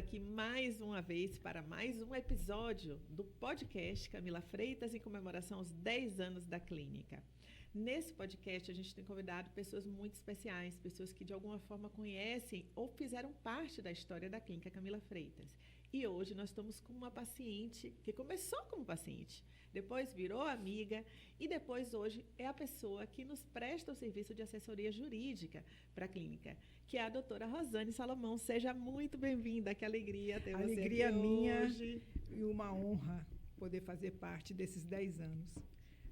aqui mais uma vez para mais um episódio do podcast Camila Freitas em comemoração aos 10 anos da clínica. Nesse podcast, a gente tem convidado pessoas muito especiais, pessoas que de alguma forma conhecem ou fizeram parte da história da clínica Camila Freitas. E hoje nós estamos com uma paciente que começou como paciente, depois virou amiga e depois hoje é a pessoa que nos presta o serviço de assessoria jurídica para a clínica, que é a doutora Rosane Salomão. Seja muito bem-vinda, que alegria ter você aqui hoje. Alegria minha e uma honra poder fazer parte desses 10 anos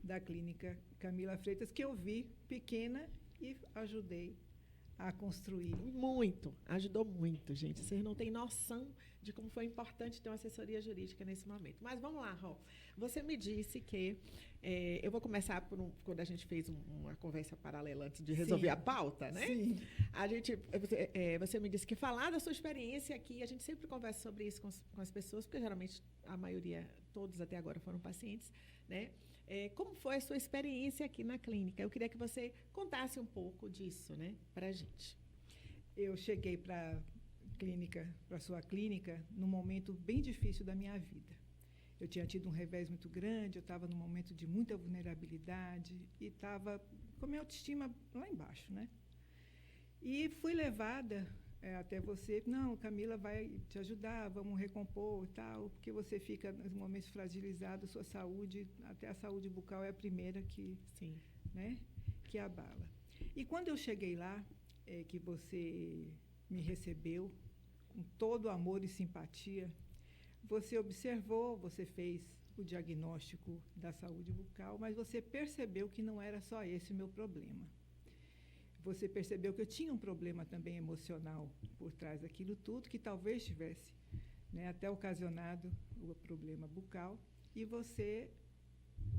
da clínica Camila Freitas, que eu vi pequena e ajudei a construir. Muito, ajudou muito, gente. Vocês não têm noção de como foi importante ter uma assessoria jurídica nesse momento. Mas vamos lá, Rô. Você me disse que... eu vou começar quando a gente fez uma conversa paralela antes de resolver a pauta, né? Sim. Você me disse que falar da sua experiência aqui, a gente sempre conversa sobre isso com as pessoas, porque geralmente a maioria, todos até agora foram pacientes, né? Como foi a sua experiência aqui na clínica? Eu queria que você contasse um pouco disso, né, para a gente. Eu cheguei para a sua clínica, num momento bem difícil da minha vida. Eu tinha tido um revés muito grande, eu estava num momento de muita vulnerabilidade e estava com a minha autoestima lá embaixo, né? E fui levada até você, não, Camila vai te ajudar, vamos recompor e tal, porque você fica nos momentos fragilizados, sua saúde, até a saúde bucal é a primeira que, sim, né, que abala. E quando eu cheguei lá, que você me recebeu com todo amor e simpatia, você observou, você fez o diagnóstico da saúde bucal, mas você percebeu que não era só esse o meu problema. Você percebeu que eu tinha um problema também emocional por trás daquilo tudo, que talvez tivesse, né, até ocasionado o problema bucal, e você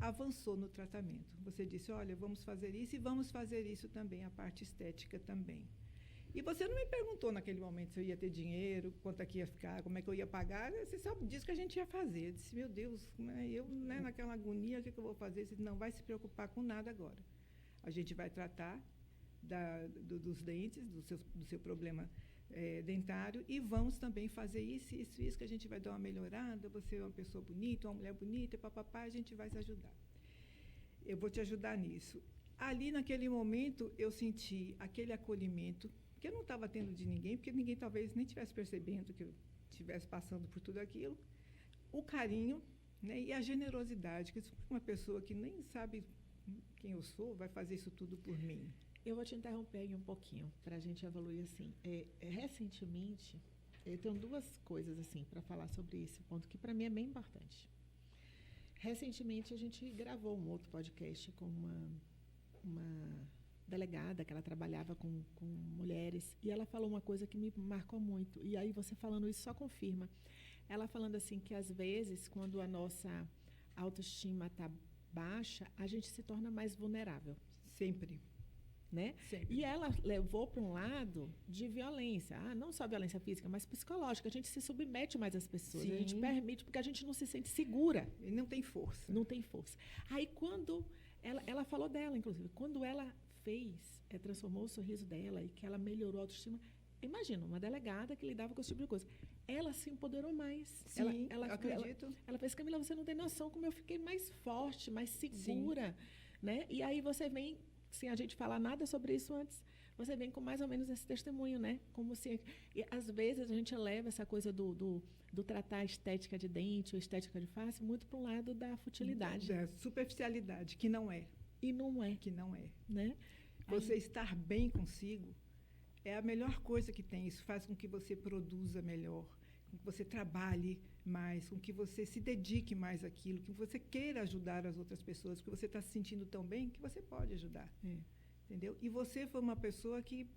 avançou no tratamento. Você disse, olha, vamos fazer isso e vamos fazer isso também, a parte estética também. E você não me perguntou naquele momento se eu ia ter dinheiro, quanto é que ia ficar, como é que eu ia pagar, você só disse que a gente ia fazer. Eu disse, meu Deus, eu, né, naquela agonia, o que eu vou fazer? Você disse, não vai se preocupar com nada agora. A gente vai tratar dos dentes, do seu problema dentário, e vamos também fazer isso, que a gente vai dar uma melhorada, você é uma pessoa bonita, uma mulher bonita, papapá, a gente vai se ajudar. Eu vou te ajudar nisso. Ali, naquele momento, eu senti aquele acolhimento, que eu não estava tendo de ninguém, porque ninguém talvez nem estivesse percebendo que eu estivesse passando por tudo aquilo, o carinho, né, e a generosidade, que uma pessoa que nem sabe quem eu sou vai fazer isso tudo por mim. Eu vou te interromper aí um pouquinho, para a gente evoluir assim. Recentemente, eu tenho duas coisas assim para falar sobre esse ponto, que para mim é bem importante. Recentemente, a gente gravou um outro podcast com uma delegada, que ela trabalhava com mulheres, e ela falou uma coisa que me marcou muito, e aí você falando isso só confirma. Ela falando assim que, às vezes, quando a nossa autoestima está baixa, a gente se torna mais vulnerável. Sempre. Né? E ela levou para um lado de violência, não só violência física, mas psicológica. A gente se submete mais às pessoas, sim, a gente permite, porque a gente não se sente segura. E não tem força. Não tem força. Aí, quando ela falou dela, inclusive, quando ela transformou o sorriso dela e que ela melhorou a autoestima, imagina, uma delegada que lidava com esse tipo de coisa. Ela se empoderou mais. Sim, eu acredito. Ela fez, Camila, você não tem noção como eu fiquei mais forte, mais segura. Né? E aí você vem, sem a gente falar nada sobre isso antes, você vem com mais ou menos esse testemunho, né? Como se... E, às vezes, a gente leva essa coisa do tratar a estética de dente ou estética de face muito para um lado da futilidade. Da superficialidade, que não é. E não é. Que não é. Né? Você estar bem consigo é a melhor coisa que tem. Isso faz com que você produza melhor, com que você trabalhe mais, com que você se dedique mais àquilo, que você queira ajudar as outras pessoas, porque você está se sentindo tão bem que você pode ajudar. Entendeu? E você foi uma pessoa que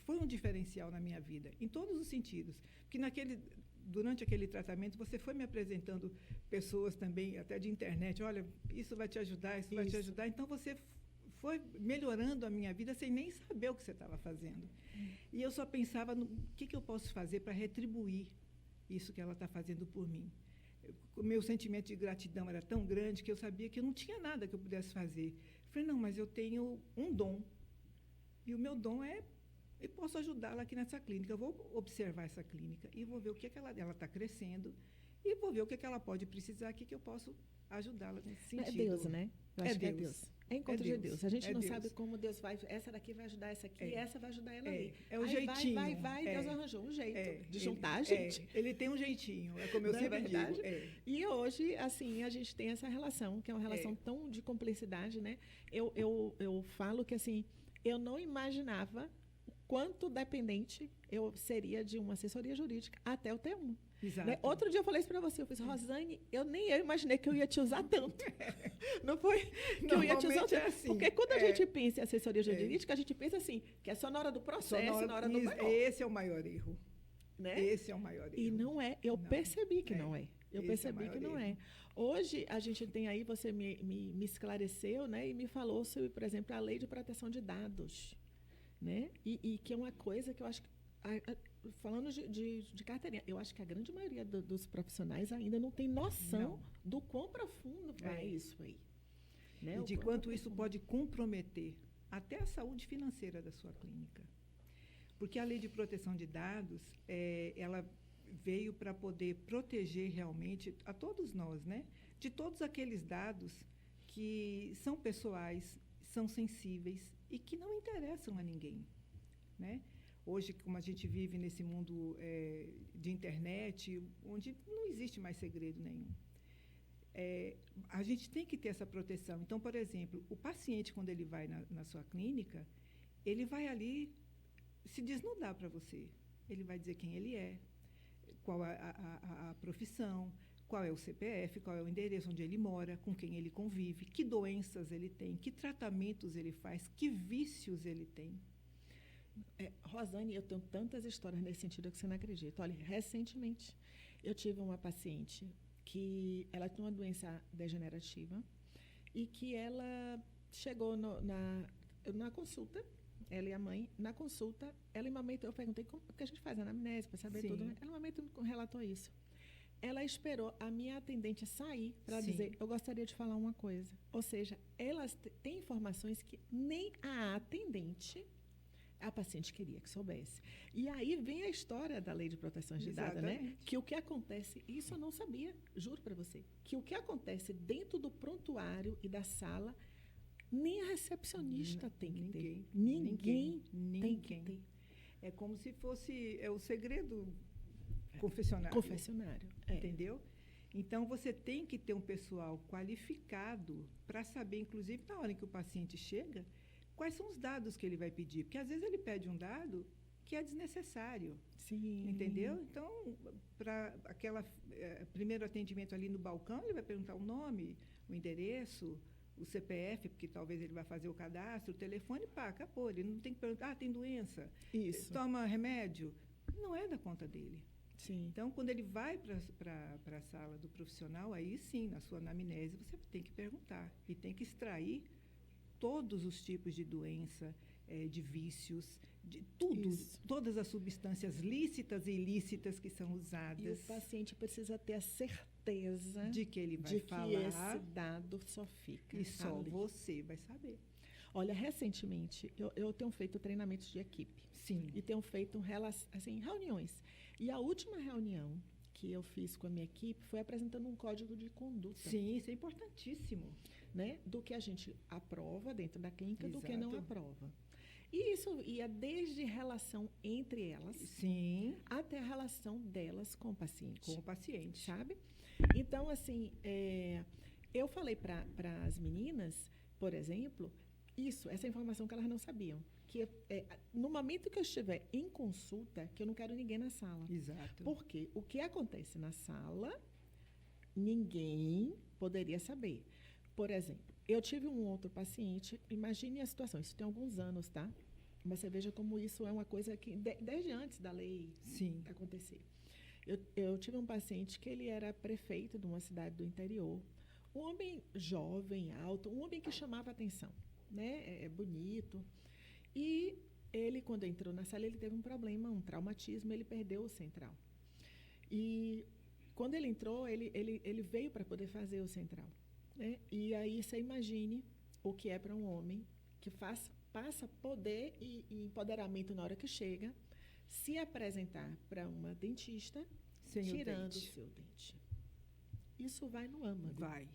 foi um diferencial na minha vida, em todos os sentidos. Porque durante aquele tratamento, você foi me apresentando pessoas também, até de internet, olha, isso vai te ajudar, isso vai te ajudar. Então, você foi melhorando a minha vida sem nem saber o que você estava fazendo. E eu só pensava no que eu posso fazer para retribuir isso que ela está fazendo por mim. O meu sentimento de gratidão era tão grande que eu sabia que eu não tinha nada que eu pudesse fazer. Eu falei, não, mas eu tenho um dom. E o meu dom é e posso ajudá-la aqui nessa clínica. Eu vou observar essa clínica e vou ver o que é que ela está crescendo e vou ver o que é que ela pode precisar aqui que eu posso ajudá-la nesse sentido. É Deus, né? Eu acho que é Deus. É encontro de Deus. A gente não Deus. sabe como Deus vai. Essa daqui vai ajudar essa aqui, essa vai ajudar ela ali. É o aí jeitinho. Vai, Deus arranjou um jeito de juntar a gente. Ele tem um jeitinho, é como eu sempre digo. E hoje, assim, a gente tem essa relação, que é uma relação tão de cumplicidade, né? Eu falo que, assim, eu não imaginava o quanto dependente eu seria de uma assessoria jurídica até eu ter uma. Exato. Né? Outro dia eu falei isso para você, eu falei, Rosane, eu imaginei que eu ia te usar tanto. Não foi? Que eu ia te usar tanto. Assim. Porque quando a gente pensa em assessoria jurídica, a gente pensa assim, que é só na hora do processo, na hora do maior. Esse é o maior erro. Né? Esse é o maior erro. E não é. Eu percebi que não é. Eu percebi que não é. Hoje, a gente tem aí, você me esclareceu, né? E me falou sobre, por exemplo, a Lei de Proteção de Dados. Né? E que é uma coisa que eu acho que... Falando de carteirinha, eu acho que a grande maioria dos profissionais ainda não tem noção do quão profundo vai isso aí. Né? E de quanto isso pode comprometer até a saúde financeira da sua clínica. Porque a Lei de Proteção de Dados, ela veio para poder proteger realmente a todos nós, né? De todos aqueles dados que são pessoais, são sensíveis e que não interessam a ninguém, né? Hoje, como a gente vive nesse mundo de internet, onde não existe mais segredo nenhum, a gente tem que ter essa proteção. Então, por exemplo, o paciente, quando ele vai na sua clínica, ele vai ali se desnudar para você. Ele vai dizer quem ele é, qual a profissão, qual é o CPF, qual é o endereço onde ele mora, com quem ele convive, que doenças ele tem, que tratamentos ele faz, que vícios ele tem. Rosane, eu tenho tantas histórias nesse sentido que você não acredita. Olha, recentemente eu tive uma paciente que ela tinha uma doença degenerativa e que ela chegou na consulta, ela e a mãe, na consulta, ela amamentou. Eu perguntei como que a gente faz a anamnese para saber tudo. Né? Ela amamentou, relatou isso. Ela esperou a minha atendente sair para dizer, eu gostaria de falar uma coisa. Ou seja, elas têm informações que nem a atendente, a paciente queria que soubesse. E aí vem a história da Lei de Proteção de Dados, né? Que o que acontece, isso eu não sabia, juro para você, que o que acontece dentro do prontuário e da sala, nem a recepcionista tem que ter. Ninguém tem que ter. É como se fosse o segredo confessionário. Confessionário. Entendeu? Então, você tem que ter um pessoal qualificado para saber, inclusive, na hora em que o paciente chega, quais são os dados que ele vai pedir. Porque, às vezes, ele pede um dado que é desnecessário. Sim. Entendeu? Então, para aquele primeiro atendimento ali no balcão, ele vai perguntar o nome, o endereço, o CPF, porque talvez ele vai fazer o cadastro, o telefone, acabou. Ele não tem que perguntar, tem doença? Isso. Toma remédio? Não é da conta dele. Sim. Então, quando ele vai para a sala do profissional, aí sim, na sua anamnese, você tem que perguntar e tem que extrair todos os tipos de doença, de vícios, de tudo, todas as substâncias lícitas e ilícitas que são usadas. E o paciente precisa ter a certeza de que ele vai falar. Que esse dado só fica e só ali. você vai saber. Olha, recentemente, eu tenho feito treinamentos de equipe. Sim. E tenho feito reuniões. E a última reunião que eu fiz com a minha equipe foi apresentando um código de conduta. Sim, isso é importantíssimo. Né? Do que a gente aprova dentro da clínica, Exato. Do que não aprova. E isso ia desde relação entre elas, sim, até a relação delas com o paciente. Com o paciente. Sabe? Então, assim, eu falei para as meninas, por exemplo, essa informação que elas não sabiam. Que no momento que eu estiver em consulta, que eu não quero ninguém na sala. Exato. Porque o que acontece na sala, ninguém poderia saber. Por exemplo, eu tive um outro paciente, imagine a situação, isso tem alguns anos, tá? Mas você veja como isso é uma coisa que, desde antes da lei acontecer. Eu tive um paciente que ele era prefeito de uma cidade do interior, um homem jovem, alto, um homem que chamava atenção, né? Bonito. E ele, quando entrou na sala, ele teve um problema, um traumatismo, ele perdeu o central. E quando ele entrou, ele veio para poder fazer o central. Né? E aí você imagine o que é para um homem que faz passa poder e empoderamento na hora que chega, se apresentar para uma dentista, Sem o tirando o dente. seu dente. Isso vai no âmago. Vai.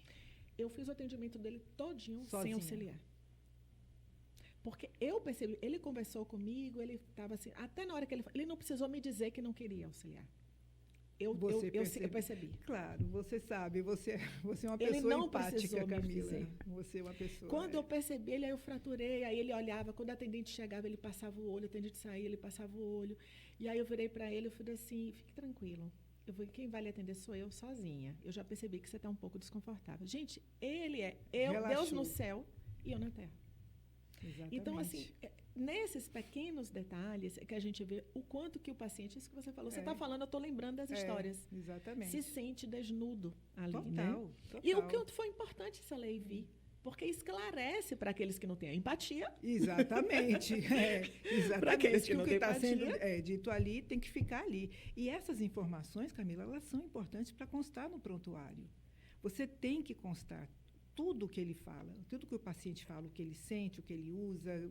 Eu fiz o atendimento dele todinho sem Sozinha. auxiliar. Porque eu percebi, ele conversou comigo, ele estava assim, até na hora que ele não precisou me dizer que não queria auxiliar. Eu percebi. Claro, você sabe, você é uma Ele pessoa não empática, precisou me Camila. dizer. Você é uma pessoa. Quando eu percebi ele, aí eu fraturei, aí ele olhava, quando a atendente chegava, ele passava o olho, a atendente saía, ele passava o olho. E aí eu virei para ele, eu falei assim, fique tranquilo. Quem vai lhe atender sou eu sozinha. Eu já percebi que você está um pouco desconfortável. Gente, ele é Relaxou. Deus no céu e eu na terra. Exatamente. Então, assim, nesses pequenos detalhes é que a gente vê o quanto que o paciente, isso que você falou, você está falando, eu estou lembrando das histórias. Exatamente. Se sente desnudo ali, Total, né? total. E o que foi importante essa lei vir, porque esclarece para aqueles que não têm a empatia. Exatamente. Exatamente. Para aqueles que o não que têm está sendo empatia. dito ali tem que ficar ali. E essas informações, Camila, elas são importantes para constar no prontuário. Você tem que constar tudo o que ele fala, tudo que o paciente fala, o que ele sente, o que ele usa,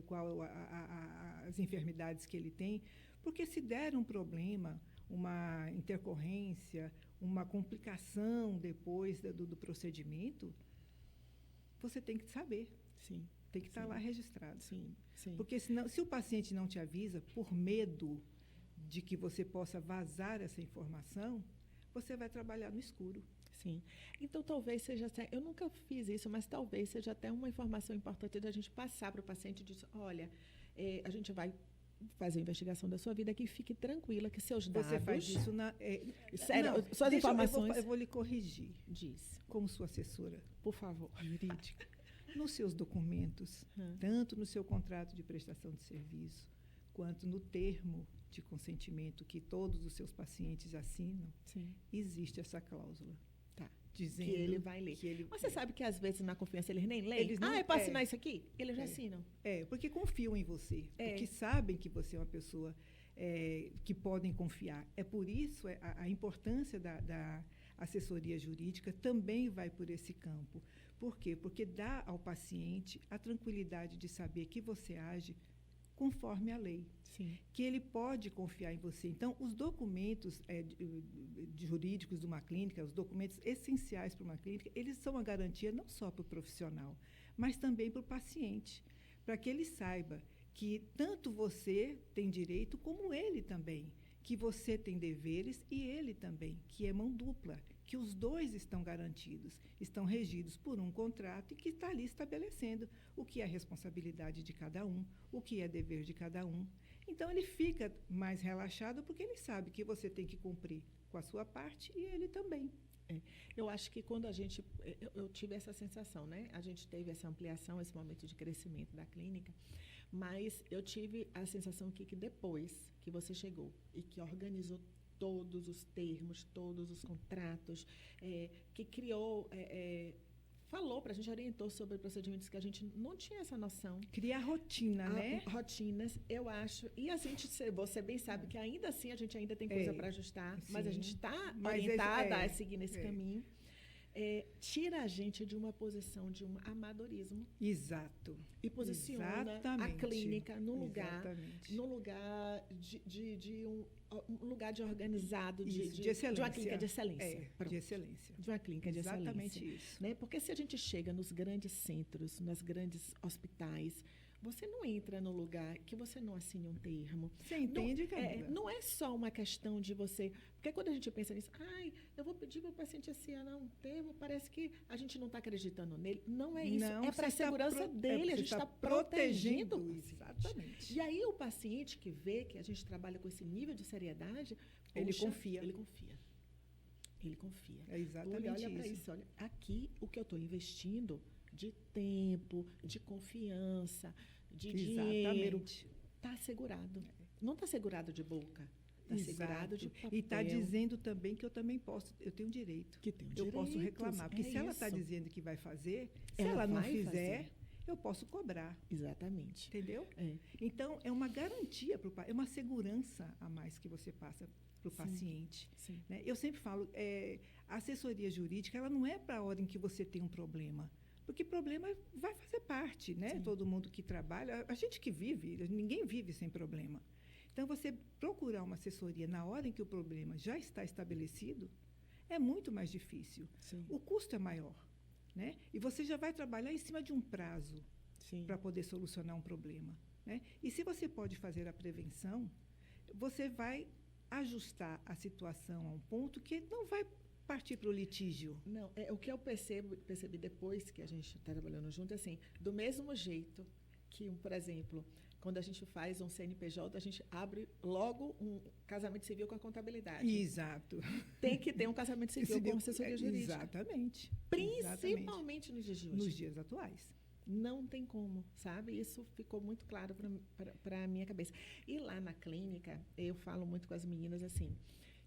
qual as enfermidades que ele tem, porque se der um problema, uma intercorrência, uma complicação depois do procedimento, você tem que saber. Sim. Tem que estar lá registrado. Sim, sim. Porque senão, se o paciente não te avisa, por medo de que você possa vazar essa informação, você vai trabalhar no escuro. Sim. Então, talvez seja até... Eu nunca fiz isso, mas talvez seja até uma informação importante da gente passar para o paciente e dizer, olha, a gente vai fazer a investigação da sua vida aqui, fique tranquila que seus dados... Você faz isso na... Sério, não, suas informações... Eu vou lhe corrigir. Diz. Como sua assessora, Por favor. jurídica. Nos seus documentos, tanto no seu contrato de prestação de serviço, quanto no termo de consentimento que todos os seus pacientes assinam, Sim. existe essa cláusula. Tá. Dizendo Que ele vai ler. Mas você sabe que, às vezes, na confiança, eles nem leem? É para assinar isso aqui? Eles já assinam. Porque confiam em você. Porque sabem que você é uma pessoa que podem confiar. É por isso a importância da assessoria jurídica também vai por esse campo. Por quê? Porque dá ao paciente a tranquilidade de saber que você age conforme a lei. Sim. Que ele pode confiar em você. Então, os documentos jurídicos de uma clínica, os documentos essenciais para uma clínica, eles são uma garantia não só para o profissional, mas também para o paciente, para que ele saiba que tanto você tem direito como ele também, que você tem deveres e ele também, que é mão dupla, que os dois estão garantidos, estão regidos por um contrato e que está ali estabelecendo o que é responsabilidade de cada um, o que é dever de cada um. Então, ele fica mais relaxado porque ele sabe que você tem que cumprir com a sua parte e ele também. Eu acho que quando a gente... Eu tive essa sensação, né? A gente teve essa ampliação, esse momento de crescimento da clínica, mas eu tive a sensação que depois que você chegou e que organizou todos os termos, todos os contratos, que criou... falou para a gente, orientou sobre procedimentos que a gente não tinha essa noção. Criar rotina, né? Rotinas, eu acho. E a gente, você bem sabe que ainda assim a gente ainda tem coisa para ajustar, mas a gente está orientada a seguir nesse caminho. Tira a gente de uma posição de um amadorismo. Exato. E posiciona a clínica no lugar de um lugar de organizado, de excelência. De uma clínica de excelência. De excelência. De uma clínica de excelência. Exatamente isso. Né? Porque se a gente chega nos grandes centros, nos grandes hospitais, você não entra no lugar que você não assine um termo. Você entende, Camila? Não é só uma questão de você... Porque quando a gente pensa nisso, eu vou pedir para o paciente assinar um termo, parece que a gente não está acreditando nele. Não é isso. Não, é para a segurança dele. A gente está protegendo o paciente. Exatamente. E aí o paciente que vê que a gente trabalha com esse nível de seriedade, ele confia. Ele confia. Ele confia. É exatamente olha para isso. Olha, aqui o que eu estou investindo de tempo, de confiança, de dinheiro, está assegurado. Não está assegurado de boca. Está assegurado de papel. E está dizendo também que eu também posso, eu tenho direito. Que tem eu posso reclamar. Porque se ela está dizendo que vai fazer, se ela não fizer, eu posso cobrar. Exatamente. Entendeu? Então, é uma garantia, é uma segurança a mais que você passa para o paciente. Sim. Né? Eu sempre falo, a assessoria jurídica ela não é para a hora em que você tem um problema. Porque problema vai fazer parte, né? Sim. Todo mundo que trabalha, a gente que vive, ninguém vive sem problema. Então, você procurar uma assessoria na hora em que o problema já está estabelecido é muito mais difícil. Sim. O custo é maior, né? E você já vai trabalhar em cima de um prazo Sim. para poder solucionar um problema, né? E se você pode fazer a prevenção, você vai ajustar a situação a um ponto que não vai partir para o litígio. Não, o que eu percebi depois que a gente está trabalhando junto, é assim, do mesmo jeito que, por exemplo, quando a gente faz um CNPJ, a gente abre logo um casamento civil com a contabilidade. Exato. Tem que ter um casamento civil com assessoria jurídica. Exatamente. Principalmente nos dias de hoje. Nos dias atuais. Não tem como, sabe? Isso ficou muito claro para a minha cabeça. E lá na clínica, eu falo muito com as meninas assim,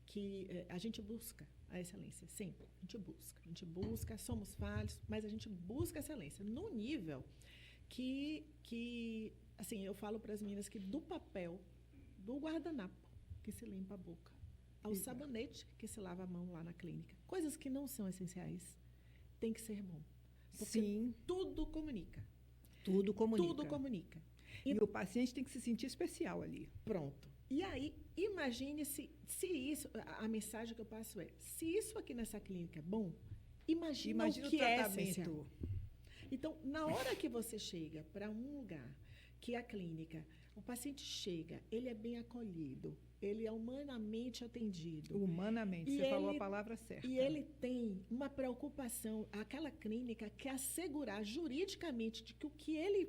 que a gente busca a excelência, sempre. A gente busca, somos falhos, mas a gente busca a excelência. No nível que assim, eu falo para as meninas que do papel, do guardanapo que se limpa a boca, ao sabonete que se lava a mão lá na clínica, coisas que não são essenciais, tem que ser bom. Porque Sim. tudo comunica. Tudo comunica. Tudo comunica. E o paciente tem que se sentir especial ali. Pronto. E aí, imagine se isso, a mensagem que eu passo é, se isso aqui nessa clínica é bom, imagina o que é essencial. Então, na hora que você chega para um lugar que a clínica, o paciente chega, ele é bem acolhido, ele é humanamente atendido. Humanamente, você falou a palavra certa. E ele tem uma preocupação, aquela clínica quer assegurar juridicamente de que o que ele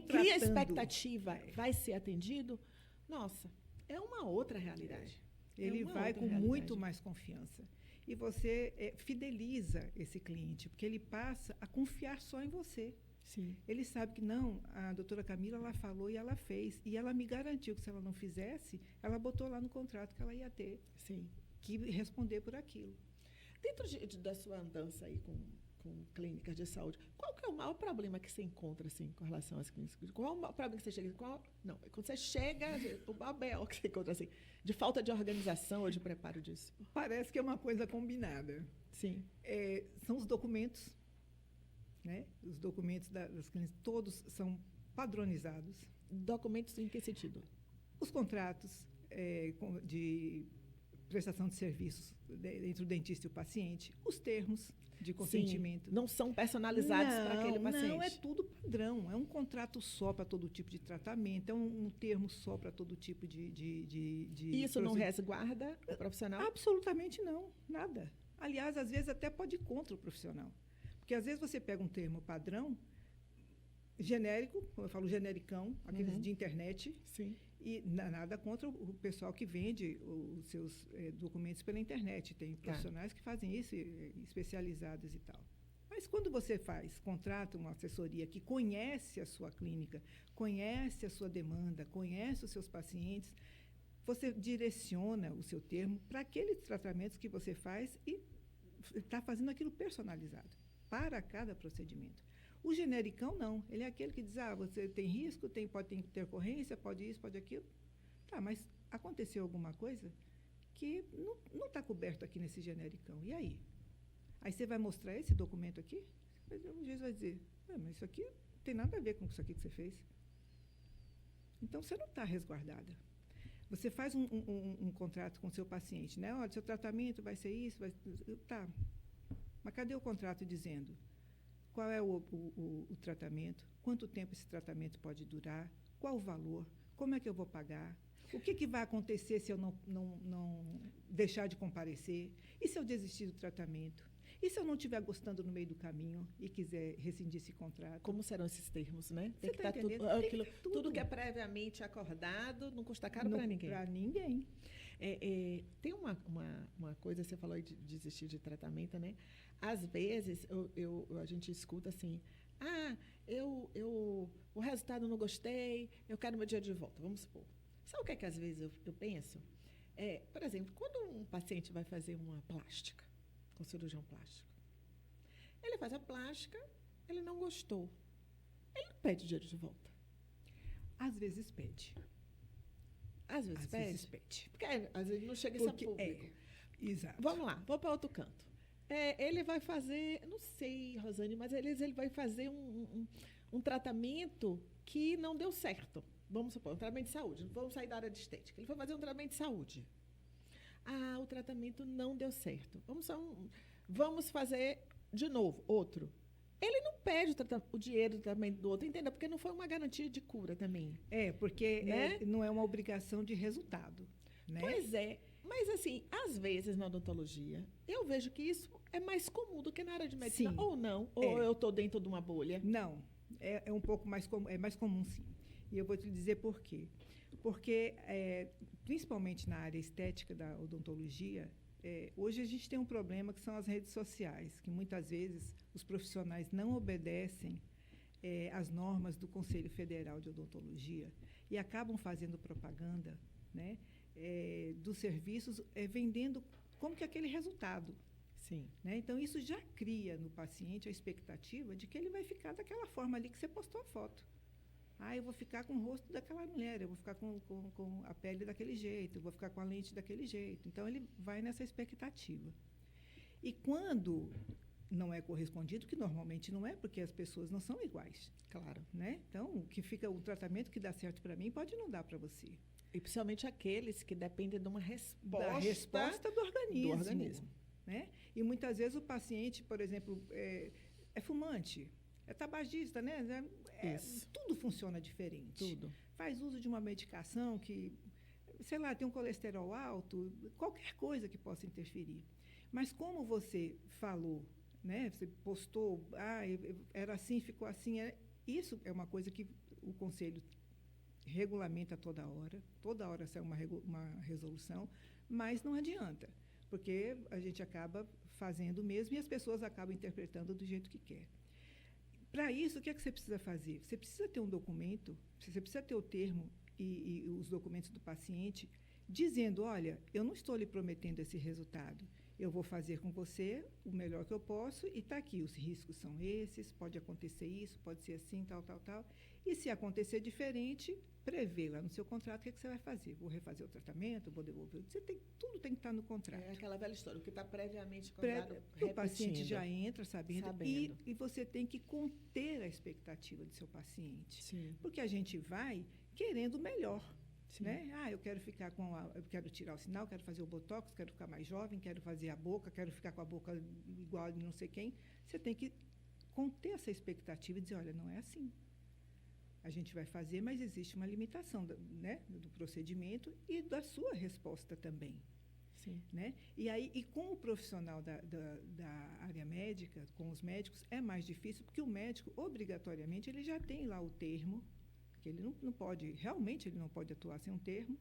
cria expectativa vai ser atendido. Nossa, é uma outra realidade. Ele vai com muito mais confiança. E você fideliza esse cliente, porque ele passa a confiar só em você. Sim. Ele sabe que não, a doutora Camila, ela falou e ela fez. E ela me garantiu que se ela não fizesse, ela botou lá no contrato que ela ia ter. Sim. Que responder por aquilo. Dentro da sua andança aí com clínicas de saúde, qual que é o maior problema que você encontra assim, com relação às clínicas? Qual é o maior problema que você chega? Quando você chega, o maior que você encontra assim, de falta de organização ou de preparo disso? Parece que é uma coisa combinada. Sim. São os documentos, né? Os documentos das clínicas, todos são padronizados. Documentos em que sentido? Os contratos de prestação de serviços entre o dentista e o paciente, os termos de consentimento. Sim, não são personalizados para aquele paciente. Não, é tudo padrão. É um contrato só para todo tipo de tratamento, é um termo só para todo tipo de E isso não resguarda o profissional? Absolutamente não, nada. Aliás, às vezes até pode ir contra o profissional. Porque às vezes você pega um termo padrão, genérico, como eu falo, genericão, aqueles de internet. Sim. E nada contra o pessoal que vende os seus documentos pela internet. Tem profissionais que fazem isso, especializados e tal. Mas quando você contrata uma assessoria que conhece a sua clínica, conhece a sua demanda, conhece os seus pacientes, você direciona o seu termo para aqueles tratamentos que você faz e está fazendo aquilo personalizado para cada procedimento. O genericão, não. Ele é aquele que diz, você tem risco, pode ter intercorrência, pode isso, pode aquilo. Tá, mas aconteceu alguma coisa que não está coberto aqui nesse genericão. E aí? Aí você vai mostrar esse documento aqui? O juiz vai dizer, mas isso aqui não tem nada a ver com isso aqui que você fez. Então, você não está resguardada. Você faz um contrato com o seu paciente, né? Olha, seu tratamento vai ser isso, tá. Mas cadê o contrato dizendo qual é o tratamento, quanto tempo esse tratamento pode durar, qual o valor, como é que eu vou pagar, o que vai acontecer se eu não deixar de comparecer, e se eu desistir do tratamento, e se eu não estiver gostando no meio do caminho e quiser rescindir esse contrato? Como serão esses termos, né? Tem que estar tudo que é previamente acordado, não custa caro para ninguém. Para ninguém. Tem uma coisa, você falou de desistir de tratamento, né? Às vezes, a gente escuta assim, o resultado eu não gostei, eu quero meu dinheiro de volta, vamos supor. Sabe o que é que às vezes eu penso? Por exemplo, quando um paciente vai fazer uma plástica, com cirurgião plástico, ele faz a plástica, ele não gostou, ele pede o dinheiro de volta. Às vezes pede. Às vezes pede? Porque às vezes não chega isso a público. Exato. Vamos lá, vou para outro canto. Ele vai fazer, não sei, Rosane, mas ele vai fazer um tratamento que não deu certo. Vamos supor, um tratamento de saúde. Não vamos sair da área de estética. Ele foi fazer um tratamento de saúde. O tratamento não deu certo. Vamos fazer de novo, outro. Ele não pede o dinheiro do tratamento do outro, entendeu? Porque não foi uma garantia de cura também. Porque né? não é uma obrigação de resultado. Né? Pois é. Mas, assim, às vezes, na odontologia, eu vejo que isso é mais comum do que na área de medicina. Sim. Ou não, ou eu estou dentro de uma bolha. Não, é um pouco mais comum, é mais comum, sim. E eu vou te dizer por quê. Porque, principalmente na área estética da odontologia, hoje a gente tem um problema que são as redes sociais, que muitas vezes os profissionais não obedecem às normas do Conselho Federal de Odontologia e acabam fazendo propaganda, né, dos serviços, vendendo como que aquele resultado. Sim. Né? Então, isso já cria no paciente a expectativa de que ele vai ficar daquela forma ali que você postou a foto. Eu vou ficar com o rosto daquela mulher, eu vou ficar com a pele daquele jeito, eu vou ficar com a lente daquele jeito. Então, ele vai nessa expectativa. E quando não é correspondido, que normalmente não é, porque as pessoas não são iguais. Claro. Né? Então, o tratamento que dá certo para mim pode não dar para você. E principalmente aqueles que dependem de uma resposta... Da resposta do organismo. Do organismo. Né? E muitas vezes o paciente, por exemplo, é fumante, é tabagista, né? Tudo funciona diferente. Tudo. Faz uso de uma medicação que, sei lá, tem um colesterol alto, qualquer coisa que possa interferir. Mas como você falou, né? Você postou, era assim, ficou assim. Isso é uma coisa que o Conselho regulamenta toda hora sai uma resolução, mas não adianta, porque a gente acaba fazendo mesmo e as pessoas acabam interpretando do jeito que quer. Para isso, o que é que você precisa fazer? Você precisa ter um documento, você precisa ter o termo e os documentos do paciente dizendo, olha, eu não estou lhe prometendo esse resultado, eu vou fazer com você o melhor que eu posso e está aqui, os riscos são esses, pode acontecer isso, pode ser assim, tal. E se acontecer diferente, prevê lá no seu contrato o que é que você vai fazer. Vou refazer o tratamento, vou devolver. Tudo tem que estar no contrato. É aquela velha história, o que está previamente combinado, o paciente já entra sabendo. E você tem que conter a expectativa do seu paciente. Sim. Porque a gente vai querendo o melhor. Né? Eu quero ficar eu quero tirar o sinal, quero fazer o botox, quero ficar mais jovem, quero fazer a boca, quero ficar com a boca igual a não sei quem. Você tem que conter essa expectativa e dizer, olha, não é assim. A gente vai fazer, mas existe uma limitação né, do procedimento e da sua resposta também. Sim. Né? E com o profissional da área médica, com os médicos, é mais difícil, porque o médico, obrigatoriamente, ele já tem lá o termo, que ele não pode, realmente ele não pode atuar sem um termo,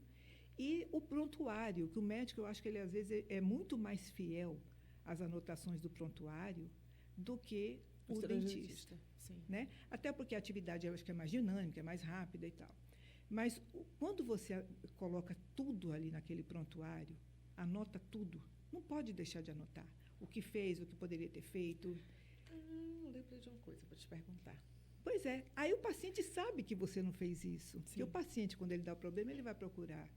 e o prontuário, que o médico, eu acho que ele às vezes é muito mais fiel às anotações do prontuário do que o dentista. Sim. Né? Até porque a atividade, eu acho que é mais dinâmica, é mais rápida e tal. Mas quando você coloca tudo ali naquele prontuário, anota tudo, não pode deixar de anotar o que fez, o que poderia ter feito. Lembrei de uma coisa para te perguntar. Pois é. Aí o paciente sabe que você não fez isso. Sim. E o paciente, quando ele dá o problema, ele vai procurar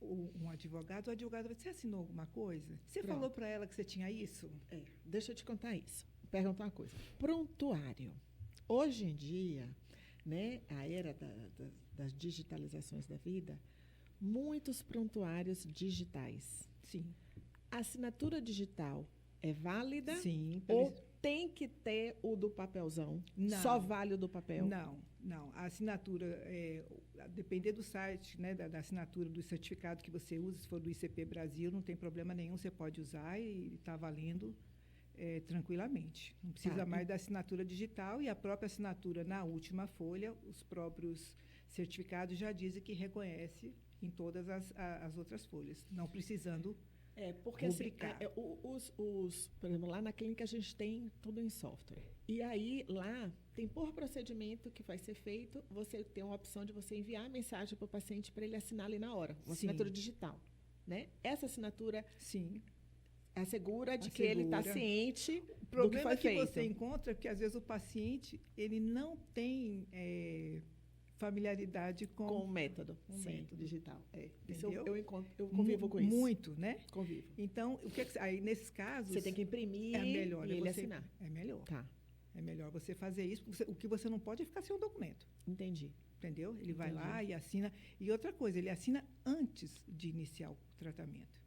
um advogado. O advogado vai dizer, você assinou alguma coisa? Você falou para ela que você tinha isso? Deixa eu te contar isso. Perguntar uma coisa. Prontuário. Hoje em dia, né, a era das digitalizações da vida, muitos prontuários digitais. Sim. A assinatura digital é válida? Sim. Ou tem que ter o do papelzão? Não. Só vale o do papel? Não. A assinatura, depender do site, né, da assinatura do certificado que você usa, se for do ICP Brasil, não tem problema nenhum, você pode usar e está valendo tranquilamente. Não precisa mais da assinatura digital e a própria assinatura na última folha, os próprios certificados já dizem que reconhece em todas as outras folhas, não precisando porque rubricar. Por exemplo, lá na clínica a gente tem tudo em software. E aí, lá, tem por procedimento que vai ser feito, você tem uma opção de você enviar a mensagem para o paciente para ele assinar ali na hora, uma assinatura digital. Né? Essa assinatura assegura de que ele está ciente o problema do que foi feito. Você encontra é que, às vezes, o paciente ele não tem familiaridade Com o método, o sim, método. digital. Isso Entendeu? eu convivo com isso. Muito, né? Convivo. Então, aí nesses casos Você tem que imprimir é melhor e ele assinar. É melhor. Tá, É melhor você fazer isso. O que você não pode é ficar sem o documento. entendi. Entendeu? Ele vai Entendi. lá e assina. E outra coisa, ele assina antes de iniciar o tratamento.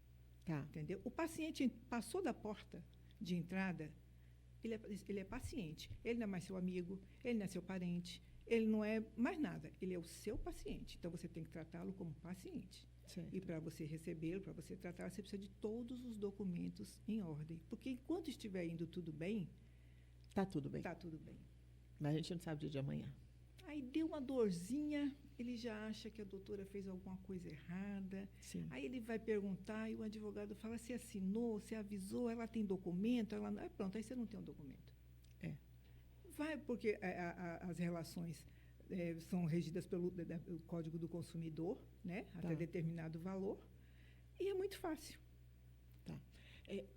Tá, Entendeu? O paciente passou da porta de entrada, ele é paciente. Ele não é mais seu amigo, ele não é seu parente, ele não é mais nada. Ele é o seu paciente. Então, você tem que tratá-lo como paciente. certo. E para você recebê-lo, para você tratá-lo, você precisa de todos os documentos em ordem. Porque enquanto estiver indo tudo bem, Tá tudo bem. está tudo bem. Mas a gente não sabe o dia de amanhã. Aí deu uma dorzinha, ele já acha que a doutora fez alguma coisa errada. Sim. Aí ele vai perguntar e o advogado fala: você assinou, você avisou, ela tem documento, ela não. Aí pronto, aí você não tem um documento. É. Vai, porque as relações são regidas pelo Código do Consumidor, né? Até Tá. determinado valor. E é muito fácil.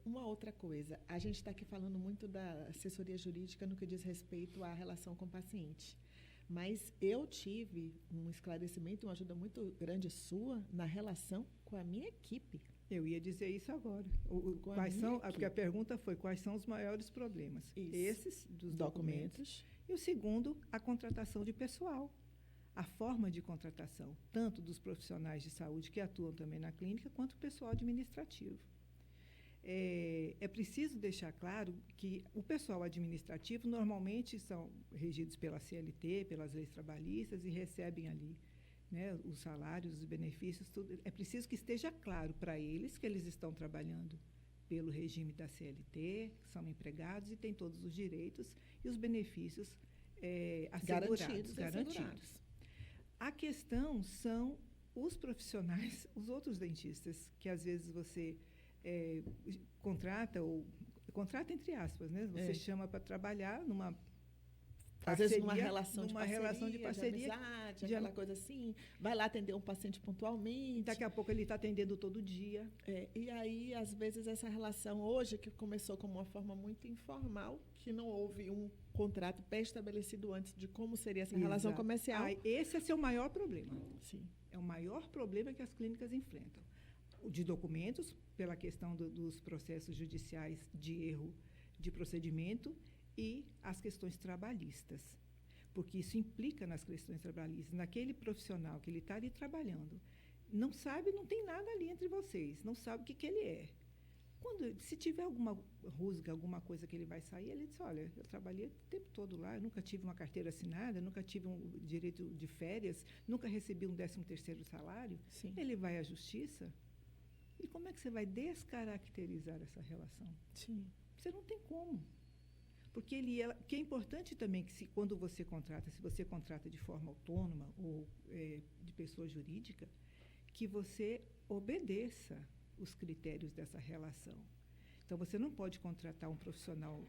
Uma outra coisa, a gente está aqui falando muito da assessoria jurídica no que diz respeito à relação com o paciente. Mas eu tive um esclarecimento, uma ajuda muito grande sua na relação com a minha equipe. Eu ia dizer isso agora. Com a Quais minha são? equipe. Porque a pergunta foi: quais são os maiores problemas? Isso. Esses dos documentos. E o segundo, a contratação de pessoal. A forma de contratação, tanto dos profissionais de saúde que atuam também na clínica, quanto o pessoal administrativo. É preciso deixar claro que o pessoal administrativo normalmente são regidos pela CLT, pelas leis trabalhistas, e recebem ali, né, os salários, os benefícios, tudo. É preciso que esteja claro para eles que eles estão trabalhando pelo regime da CLT, que são empregados e têm todos os direitos e os benefícios assegurados. Garantidos. A questão são os profissionais, os outros dentistas, que às vezes você contrata entre aspas, né? Você chama para trabalhar numa Às vezes numa relação de parceria, de amizade, aquela coisa assim, vai lá atender um paciente pontualmente. Daqui a pouco ele está atendendo todo dia. E aí, às vezes, essa relação hoje, que começou como uma forma muito informal, que não houve um contrato pré-estabelecido antes de como seria essa relação comercial. Esse é seu maior problema. Sim. É o maior problema que as clínicas enfrentam. O de documentos, pela questão dos processos judiciais de erro de procedimento, e as questões trabalhistas, porque isso implica nas questões trabalhistas. Naquele profissional que ele está ali trabalhando, não sabe, não tem nada ali entre vocês, não sabe o que ele é. Se tiver alguma rusga, alguma coisa que ele vai sair, ele diz: olha, eu trabalhei o tempo todo lá, eu nunca tive uma carteira assinada, nunca tive um direito de férias, nunca recebi um 13º salário. Sim. Ele vai à justiça. E como é que você vai descaracterizar essa relação? Sim. Você não tem como. Porque que é importante também que quando você contrata, se você contrata de forma autônoma ou de pessoa jurídica, que você obedeça os critérios dessa relação. Então, você não pode contratar um profissional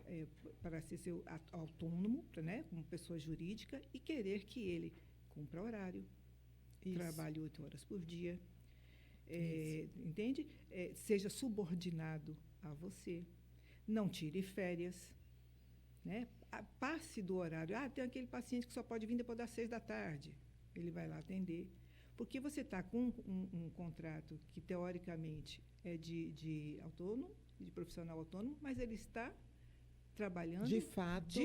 para ser seu autônomo, né, como pessoa jurídica, e querer que ele cumpra horário, trabalhe 8 horas por dia, entende? Seja subordinado a você, não tire férias, né? Passe do horário. Tem aquele paciente que só pode vir depois das 6 da tarde. Ele vai lá atender. Porque você está com um contrato que, teoricamente, é de autônomo, de profissional autônomo, mas ele está trabalhando de fato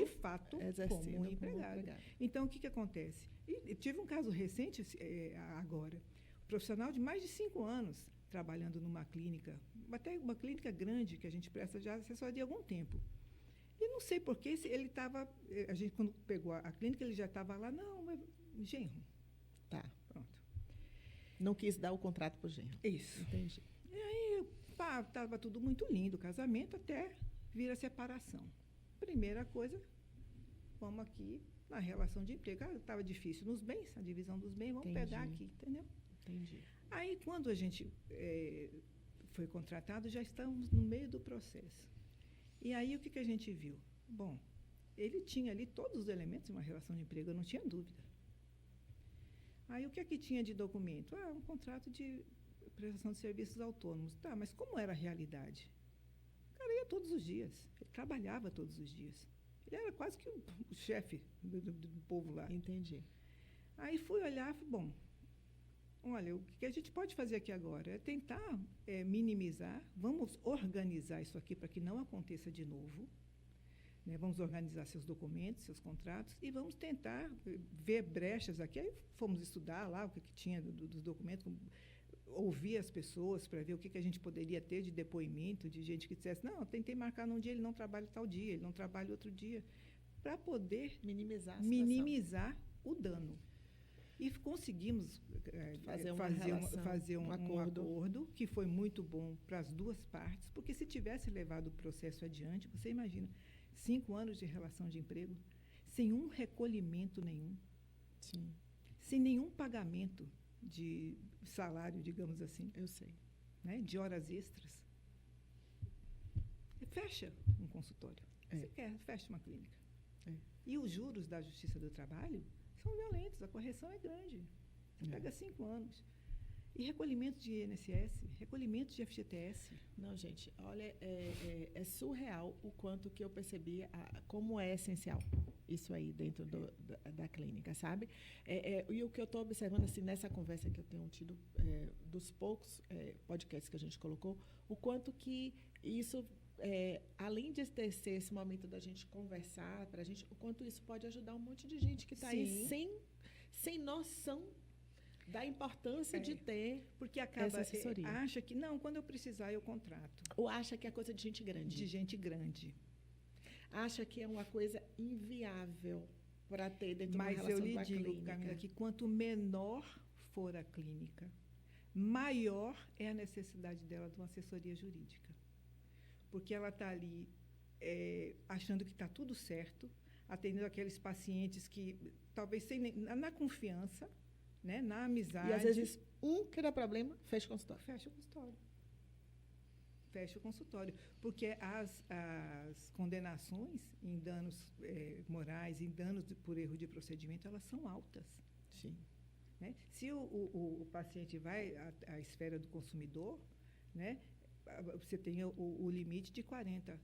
como um empregado. Então, o que acontece? E tive um caso recente agora. Um profissional de mais de 5 anos trabalhando numa clínica, até uma clínica grande que a gente presta já assessoria há algum tempo. E não sei por que ele estava... A gente, quando pegou a clínica, ele já estava lá. Não, mas genro. Tá. Pronto. Não quis dar o contrato para o genro. Isso. Entendi. E aí, estava tudo muito lindo, o casamento, até vir a separação. Primeira coisa, vamos aqui na relação de emprego. Estava difícil nos bens, a divisão dos bens, vamos pegar aqui, entendeu? Entendi. Aí, quando a gente foi contratado, já estamos no meio do processo. E aí, o que a gente viu? Bom, ele tinha ali todos os elementos de uma relação de emprego, eu não tinha dúvida. Aí, o que é que tinha de documento? Um contrato de prestação de serviços autônomos. Tá, mas como era a realidade? O cara ia todos os dias, ele trabalhava todos os dias. Ele era quase que o chefe do povo lá. Entendi. Aí fui olhar, falei, bom, olha, o que a gente pode fazer aqui agora é tentar minimizar, vamos organizar isso aqui para que não aconteça de novo, né? Vamos organizar seus documentos, seus contratos e vamos tentar ver brechas aqui. Aí fomos estudar lá o que tinha dos documentos, ouvir as pessoas para ver o que a gente poderia ter de depoimento, de gente que dissesse, não, eu tentei marcar num dia, ele não trabalha tal dia, ele não trabalha outro dia, para poder minimizar o dano. E conseguimos fazer um acordo que foi muito bom para as duas partes, porque se tivesse levado o processo adiante, você imagina, 5 anos de relação de emprego, sem um recolhimento nenhum, Sim. sem nenhum pagamento de salário, digamos assim. Eu sei. Né, de horas extras. Fecha um consultório. Você quer, fecha uma clínica. E os juros da Justiça do Trabalho são violentos, a correção é grande. Você pega 5 anos. E recolhimento de INSS, recolhimento de FGTS. Não, gente, olha, é surreal o quanto que eu percebi como é essencial isso aí dentro da clínica, sabe? E o que eu estou observando assim, nessa conversa que eu tenho tido, dos poucos podcasts que a gente colocou, o quanto que isso, além de ser esse momento da gente conversar, pra gente, o quanto isso pode ajudar um monte de gente que está aí sem noção da importância de ter, porque acaba essa assessoria. Acha que, não, quando eu precisar eu contrato. Ou acha que é coisa de gente grande. De gente grande. Acha que é uma coisa inviável para ter dentro de uma relação com a clínica. Mas eu lhe digo, Camila, que quanto menor for a clínica, maior é a necessidade dela de uma assessoria jurídica. Porque ela está ali achando que está tudo certo, atendendo aqueles pacientes que, talvez na confiança, né, na amizade. E, às vezes, que dá problema, fecha o consultório. Fecha o consultório. Porque as condenações em danos morais, em danos por erro de procedimento, elas são altas. Sim. Né? Se o paciente vai à esfera do consumidor, né, você tem o limite de 40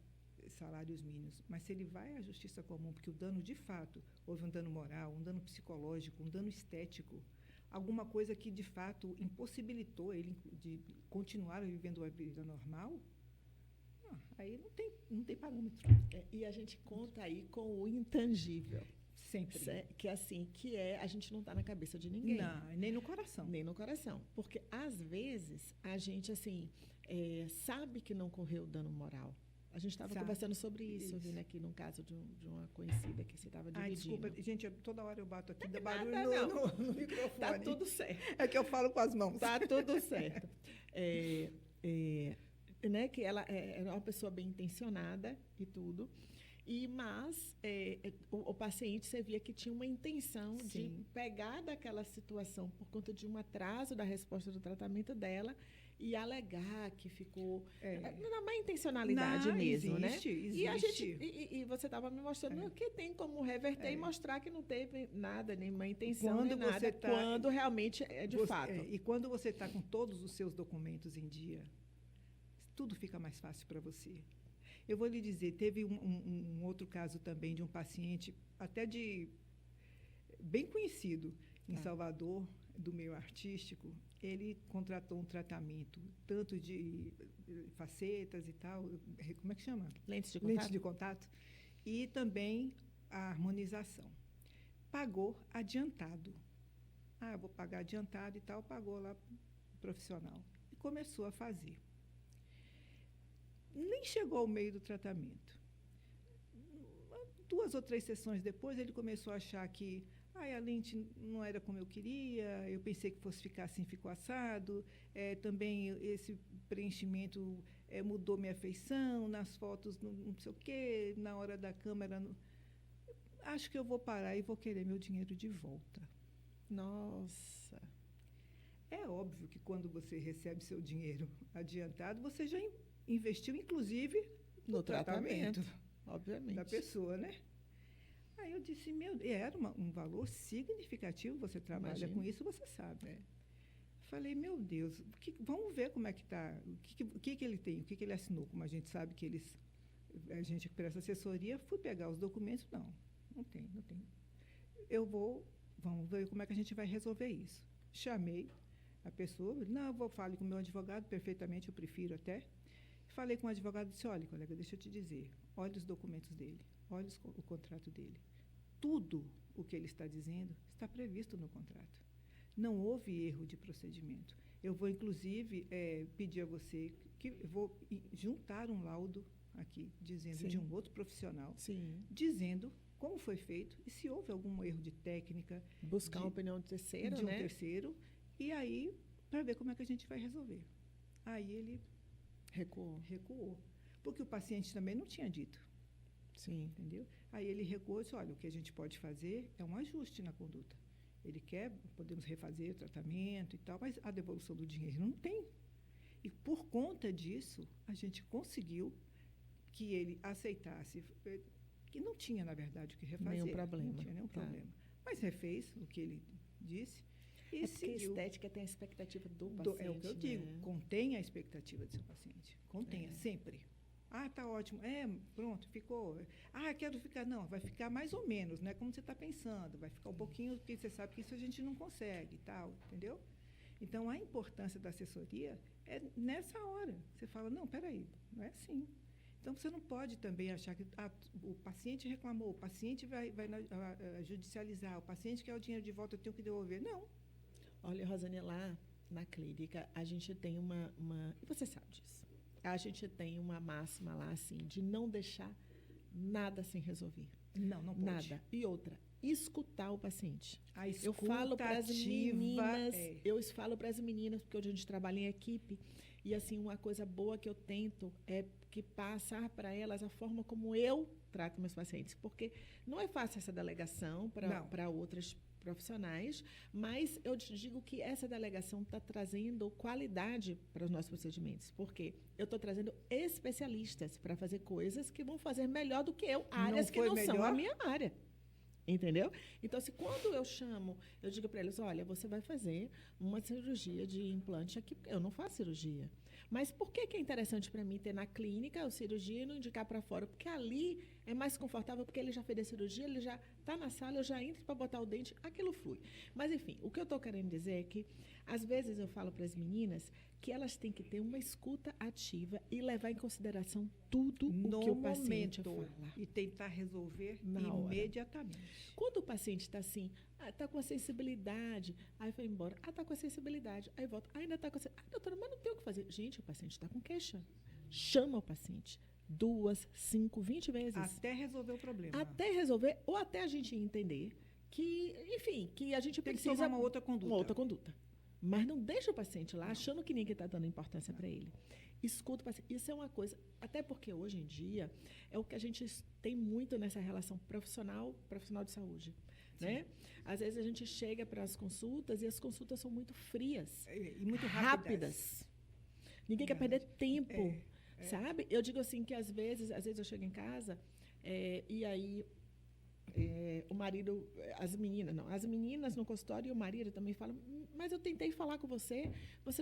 salários mínimos. Mas se ele vai à justiça comum, porque o dano, de fato, houve um dano moral, um dano psicológico, um dano estético, alguma coisa que, de fato, impossibilitou ele de continuar vivendo a vida normal, aí não tem parâmetro. E a gente conta aí com o intangível. Sempre. Que a gente não está na cabeça de ninguém. Não, nem no coração. Nem no coração. Porque, às vezes, a gente, assim, sabe que não correu dano moral. A gente estava conversando sobre isso, vindo aqui num caso de uma conhecida que você estava dividindo. Desculpa, gente, toda hora eu bato aqui, dá barulho no microfone. Tá tudo certo. É que eu falo com as mãos. Tá tudo certo. Né, que ela era uma pessoa bem intencionada e tudo, mas o paciente, você via que tinha uma intenção de pegar daquela situação por conta de um atraso da resposta do tratamento dela e alegar que ficou na má intencionalidade mesmo, existe. E você estava me mostrando que tem como reverter e mostrar que não teve nada, nenhuma intenção, nem nada, quando realmente é de fato. E quando você está com todos os seus documentos em dia, tudo fica mais fácil para você. Eu vou lhe dizer, teve um outro caso também de um paciente, até bem conhecido em Salvador, do meio artístico. Ele contratou um tratamento, tanto de facetas e tal, como é que chama? Lentes de contato. E também a harmonização. Pagou adiantado. Eu vou pagar adiantado e tal, pagou lá o profissional. E começou a fazer. Nem chegou ao meio do tratamento. 2 ou 3 sessões depois, ele começou a achar que a lente não era como eu queria, eu pensei que fosse ficar assim, ficou assado, também esse preenchimento mudou minha feição, nas fotos não sei o quê, na hora da câmera. Acho que eu vou parar e vou querer meu dinheiro de volta. Nossa! É óbvio que quando você recebe seu dinheiro adiantado, você já investiu, inclusive, no tratamento. Obviamente. Da pessoa, né? Aí eu disse, era um valor significativo, você trabalha com isso, você sabe. Falei, meu Deus, vamos ver como é que está, o que ele tem, o que ele assinou, como a gente sabe que a gente presta assessoria, fui pegar os documentos, não tem. Eu vou vamos ver como é que a gente vai resolver isso. Chamei a pessoa, não, eu vou falar com o meu advogado, perfeitamente, eu prefiro até. Falei com o advogado e disse, olha, colega, deixa eu te dizer, olha os documentos dele, olha o contrato dele. Tudo o que ele está dizendo está previsto no contrato. Não houve erro de procedimento. Eu vou, inclusive, pedir a você que eu vou juntar um laudo aqui, dizendo Sim. de um outro profissional, Sim. dizendo como foi feito e se houve algum erro de técnica. Buscar uma opinião de terceiro, de um né? terceiro, e aí, para ver como é que a gente vai resolver. Aí ele recuou, porque o paciente também não tinha dito. Sim. Entendeu? Aí ele recuou e disse, olha, o que a gente pode fazer é um ajuste na conduta. Ele quer, podemos refazer o tratamento e tal, mas a devolução do dinheiro não tem. E por conta disso, a gente conseguiu que ele aceitasse, que não tinha, na verdade, o que refazer. Nenhum problema. Não tinha nenhum problema. Mas refez o que ele disse e É porque a seguiu. estética tem a expectativa do paciente. É o que eu digo, né? contenha a expectativa do seu paciente. Contenha, sempre. Ah, tá ótimo. Pronto, ficou. Ah, quero ficar. Não, vai ficar mais ou menos, não é como você está pensando. Vai ficar um pouquinho, porque você sabe que isso a gente não consegue e tal, entendeu? Então, a importância da assessoria é nessa hora. Você fala, não, peraí, não é assim. Então, você não pode também achar que o paciente reclamou, o paciente vai judicializar, o paciente quer o dinheiro de volta, eu tenho que devolver. Não. Olha, Rosane, lá na clínica, a gente tem uma... E você sabe disso. A gente tem uma máxima lá, assim, de não deixar nada sem resolver. Não pode. Nada. E outra, escutar o paciente. A Eu falo para as meninas, é. eu falo para as meninas, porque hoje a gente trabalha em equipe, e assim, uma coisa boa que eu tento é que passar para elas a forma como eu trato meus pacientes, porque não é fácil essa delegação para outras profissionais, mas eu te digo que essa delegação está trazendo qualidade para os nossos procedimentos, porque eu estou trazendo especialistas para fazer coisas que vão fazer melhor do que eu, áreas que não são a minha área. Entendeu? Então, se quando eu chamo, eu digo para eles, olha, você vai fazer uma cirurgia de implante aqui, eu não faço cirurgia. Mas por que é interessante para mim ter na clínica a cirurgia e não indicar para fora? Porque ali é mais confortável, porque ele já fez a cirurgia, ele já está na sala, eu já entro para botar o dente, aquilo flui. Mas, enfim, o que eu estou querendo dizer é que, às vezes, eu falo para as meninas que elas têm que ter uma escuta ativa e levar em consideração tudo o que o paciente fala. E tentar resolver na hora. Imediatamente. Quando o paciente está assim, está com a sensibilidade, aí vai embora, está com a sensibilidade, aí volta, ainda está com a sensibilidade. Doutora, mas não tem o que fazer. Gente, o paciente está com queixa. Chama o paciente 2, 5, 20 vezes. Até resolver o problema. Até resolver, ou até a gente entender que, enfim, que a gente tem precisa... que tomar uma outra conduta. Uma outra conduta. Mas não deixa o paciente lá achando que ninguém está dando importância para ele. Escuta o paciente. Isso é uma coisa, até porque hoje em dia é o que a gente tem muito nessa relação profissional de saúde. Né? Às vezes a gente chega para as consultas e as consultas são muito frias. E muito rápidas. Ninguém quer perder tempo, sabe? Eu digo assim que às vezes eu chego em casa e aí o marido, as meninas no consultório e o marido também falam, mas eu tentei falar com você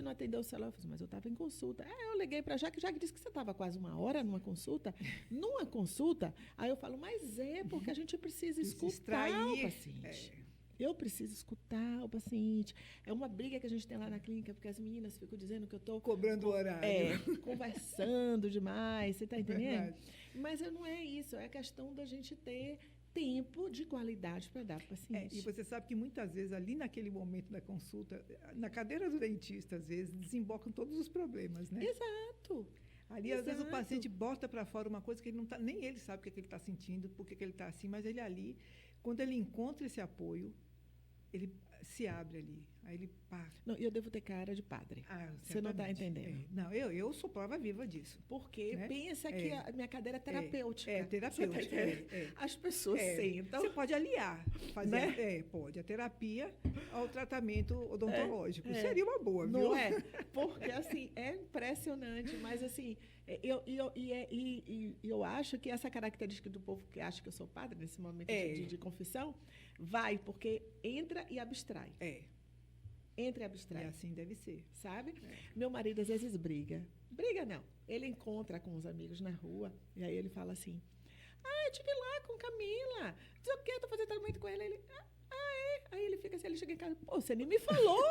não atendeu o celular. Eu falei, mas eu estava em consulta. Eu liguei para a Jaque disse que você estava quase 1 hora numa consulta. Numa consulta, aí eu falo, mas porque a gente precisa escutar o paciente. Eu preciso escutar o paciente. É uma briga que a gente tem lá na clínica, porque as meninas ficam dizendo que eu estou... Cobrando o horário. Conversando demais, você está entendendo? Verdade. Mas não é isso, é a questão da gente ter tempo de qualidade para dar para o paciente. E você sabe que muitas vezes, ali naquele momento da consulta, na cadeira do dentista, às vezes, desembocam todos os problemas, né? Exato. Ali, às vezes, o paciente bota para fora uma coisa que ele não tá, nem ele sabe o que ele está sentindo, por que ele está assim, mas ele ali, quando ele encontra esse apoio, ele se abre ali. Aí ele pá. Não, eu devo ter cara de padre. Você não está entendendo. Não, eu sou prova viva disso. Porque pensa que a minha cadeira é terapêutica. Terapêutica. As pessoas sentam. Você pode aliar, fazer, né? Pode, a terapia ao tratamento odontológico. Seria uma boa, viu? Não é? Porque, assim, é impressionante, mas, assim, eu acho que essa característica do povo que acha que eu sou padre, nesse momento de confissão, vai, porque entra e abstrai. Entra e abstrai. E assim deve ser. Sabe? Meu marido, às vezes, briga. Briga, não. Ele encontra com os amigos na rua, e aí ele fala assim, eu estive lá com Camila, diz o quê? Estou fazendo tratamento com ele. Aí ele fica assim, ele chega em casa, pô, você nem me falou